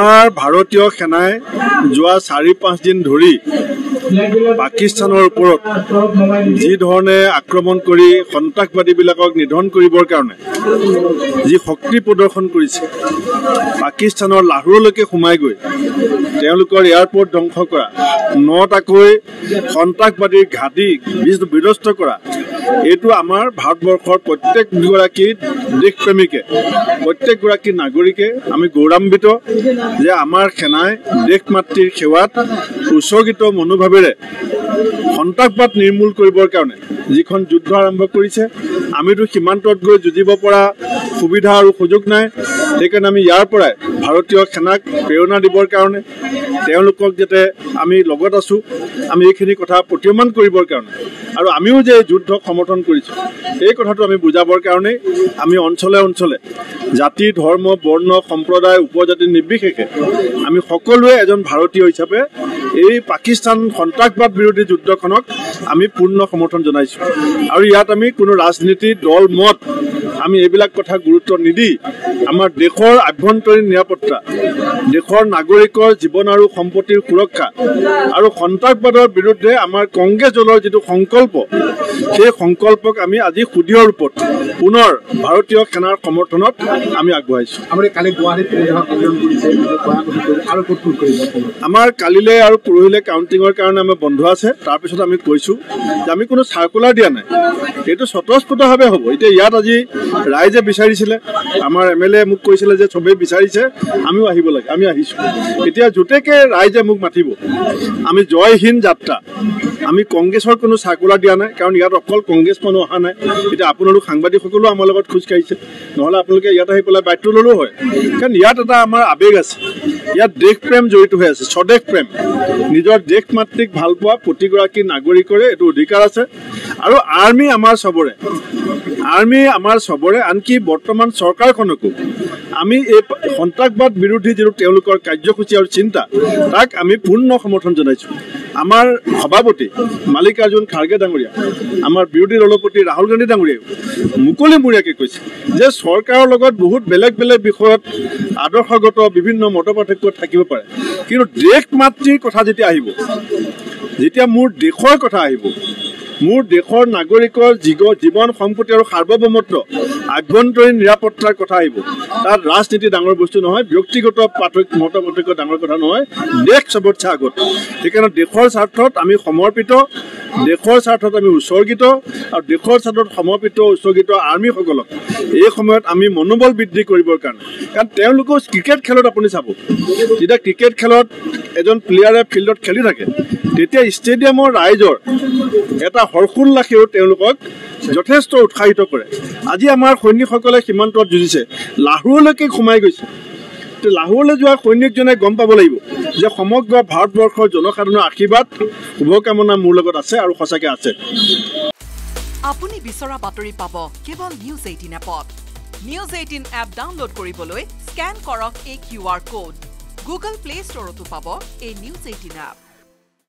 আমাৰ ভাৰতীয় সেনাই যোৱা 4-5 দিন ধৰি পাকিস্তানৰ ওপৰত যি ধৰণে আক্ৰমণ কৰি সন্ত্ৰাসবাদীবিলাকক নিধন কৰিবৰ কাৰণে যি শক্তি প্ৰদৰ্শন কৰিছে, পাকিস্তানৰ লাহোৰলৈকে সোমাই গৈ তেওঁলোকৰ এয়াৰপৰ্ট ধ্বংস কৰা, 9টাকৈ সন্ত্ৰাসবাদীৰ ঘাটি বিধ্বস্ত কৰা, এইটো আমাৰ ভাৰতবৰ্ষৰ প্ৰত্যেকগৰাকী দেশপ্ৰেমীকে, প্ৰত্যেকগৰাকী নাগৰিকে আমি গৌৰৱান্বিত যে আমাৰ সেনাই দেশ মাতৃৰ সেৱাত উৎসৰ্গিত মনোভাৱেৰে সন্ত্ৰাসবাদ নিৰ্মূল কৰিবৰ কাৰণে যিখন যুদ্ধ আৰম্ভ কৰিছে। আমিতো সীমান্তত গৈ যুঁজিব পৰা সুবিধা আৰু সুযোগ নাই, সেইকাৰণে আমি ইয়াৰ পৰাই ভাৰতীয় সেনাক প্ৰেৰণা দিবৰ কাৰণে, তেওঁলোকক যাতে আমি লগত আছোঁ, আমি এইখিনি কথা প্ৰতীয়মান কৰিবৰ কাৰণে আৰু আমিও যে যুদ্ধক সমৰ্থন কৰিছোঁ এই কথাটো আমি বুজাবৰ কাৰণেই আমি অঞ্চলে অঞ্চলে জাতি, ধৰ্ম, বৰ্ণ, সম্প্ৰদায়, উপজাতি নিৰ্বিশেষে আমি সকলোৱে এজন ভাৰতীয় হিচাপে এই পাকিস্তান সন্ত্ৰাসবাদ বিৰোধী যুদ্ধখনক আমি পূৰ্ণ সমৰ্থন জনাইছোঁ। আৰু ইয়াত আমি কোনো ৰাজনীতি, দল, মত আমি এইবিলাক কথা গুৰুত্ব নিদি আমাৰ দেশৰ আভ্যন্তৰীণ নিৰাপত্তা, দেশৰ নাগৰিকৰ জীৱন আৰু সম্পত্তিৰ সুৰক্ষা আৰু সন্ত্ৰাসবাদৰ বিৰুদ্ধে আমাৰ কংগ্ৰেছ দলৰ যিটো সংকল্প, সেই সংকল্পক আমি আজি সুদৃঢ় ৰূপত পুনৰ ভাৰতীয় সেনাৰ সমৰ্থনত আমি আগবঢ়াইছোঁ। আমাৰ কালিলৈ আৰু পৰহিলৈ কাউণ্টিঙৰ কাৰণে আমাৰ বন্ধ আছে। তাৰপিছত আমি কৈছোঁ যে আমি কোনো চাৰ্কুলাৰ দিয়া নাই, এইটো স্বতঃস্ফূৰ্তভাৱে হ'ব। এতিয়া ইয়াত আজি ৰাইজে বিচাৰিছিলে, আমাৰ MLA মোক কৈছিলে যে চবেই বিচাৰিছে আমিও আহিব লাগে, আমি আহিছোঁ। এতিয়া য'তেকে ৰাইজে মোক মাতিব আমি জয়হীন যাত্ৰা, আমি কংগ্ৰেছৰ কোনো চাৰ্কুলাৰ দিয়া নাই, কাৰণ ইয়াত অকল কংগ্ৰেছ মানুহ অহা নাই। এতিয়া আপোনালোক সাংবাদিকসকলেও আমাৰ লগত খোজকাঢ়িছে, নহ'লে আপোনালোকে ইয়াত আহি পেলাই বাইকটো ল'লেও হয়, কাৰণ ইয়াত এটা আমাৰ আৱেগ আছে, ইয়াত দেশ প্ৰেম জড়িত হৈ আছে, স্বদেশ প্ৰেম, নিজৰ দেশ মাতৃক ভাল পোৱা প্ৰতিগৰাকী নাগৰিকৰে এইটো অধিকাৰ আছে। আৰু আৰ্মি আমাৰ চবৰে, আনকি বৰ্তমান চৰকাৰখনকো আমি এই সন্ত্ৰাসবাদ বিৰোধী যিটো তেওঁলোকৰ কাৰ্যসূচী আৰু চিন্তা, তাক আমি পূৰ্ণ সমৰ্থন জনাইছোঁ। আমাৰ সভাপতি মাল্লিকাৰ্জুন খাৰ্গে ডাঙৰীয়া, আমাৰ বিৰোধী দলপতি ৰাহুল গান্ধী ডাঙৰীয়াই মুকলিমূৰীয়াকৈ কৈছে যে চৰকাৰৰ লগত বহুত বেলেগ বেলেগ বিষয়ত আদৰ্শগত বিভিন্ন মতপাৰ্থক্য থাকিব পাৰে, কিন্তু দেশ মাতৃৰ কথা যেতিয়া আহিব, যেতিয়া মোৰ দেশৰ কথা আহিব, মোৰ দেশৰ নাগৰিকৰ জীৱন, সম্পত্তি আৰু সাৰ্বভৌমত্ব, আভ্যন্তৰীণ নিৰাপত্তাৰ কথা আহিব, তাত ৰাজনীতি ডাঙৰ বস্তু নহয়, ব্যক্তিগত মতপাৰ্থক্য ডাঙৰ কথা নহয়, দেশ চবতছে আগত। সেইকাৰণে দেশৰ স্বাৰ্থত আমি সমৰ্পিত, দেশৰ স্বাৰ্থত আমি উৎসৰ্গিত, আৰু দেশৰ স্বাৰ্থত সমৰ্পিত উৎসৰ্গিত আৰ্মীসকলক এই সময়ত আমি মনোবল বৃদ্ধি কৰিবৰ কাৰণে, কাৰণ তেওঁলোকেও ক্ৰিকেট খেলত আপুনি চাব, যেতিয়া ক্ৰিকেট খেলত এজন প্লেয়াৰে ফিল্ডত খেলি থাকে, তেতিয়া ষ্টেডিয়ামৰ ৰাইজৰ এটা হৰ্ষোল্লাসেও তেওঁলোকক যথেষ্ট উৎসাহিত কৰে। আজি আমাৰ সৈনিকসকলে সীমান্তত যুঁজিছে, লাহোৰলৈকে সোমাই গৈছে। লাহোৰলৈ যোৱা সৈনিকজনে গম পাব লাগিব যে সমগ্ৰ ভাৰতবৰ্ষৰ জনসাধাৰণৰ আশীৰ্বাদ, শুভকামনা মোৰ লগত আছে আৰু সঁচাকৈ আছে। আপুনি বিচৰা বাতৰি পাব কেৱল নিউজ 18 এপত। নিউজ 18 এপ ডাউনলোড কৰিবলৈ স্কেন কৰক এই QR কোড। গুগল প্লে ষ্টৰতো পাব এই নিউজ 18 এপ।